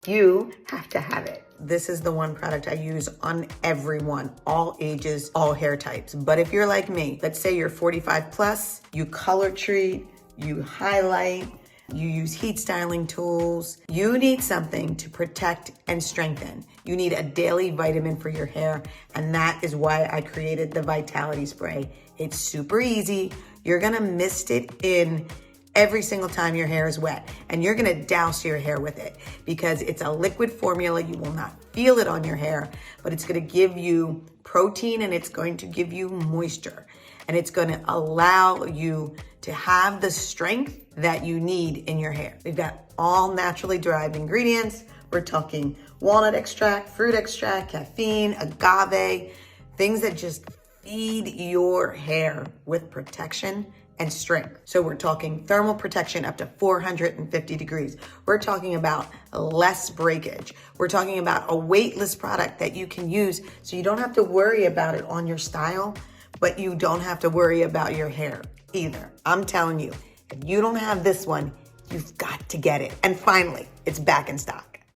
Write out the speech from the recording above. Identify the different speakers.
Speaker 1: You have to have it. This is the one product I use on everyone, all ages, all hair types. But if you're like me, let's say you're 45 plus, you color treat, you highlight, you use heat styling tools, you need something to protect and strengthen. You need a daily vitamin for your hair, and that is why I created the Vitality Spray. It's super easy. You're gonna mist it in every single time your hair is wet, and you're gonna douse your hair with it because it's a liquid formula. You will not feel it on your hair, but it's gonna give you protein and it's going to give you moisture, and it's gonna allow you to have the strength that you need in your hair. We've got all naturally derived ingredients. We're talking walnut extract, fruit extract, caffeine, agave, things that just feed your hair with protection and strength. So we're talking thermal protection up to 450 degrees. We're talking about less breakage. We're talking about a weightless product that you can use so you don't have to worry about it on your style, but you don't have to worry about your hair either. I'm telling you, if you don't have this one, you've got to get it. And finally, it's back in stock.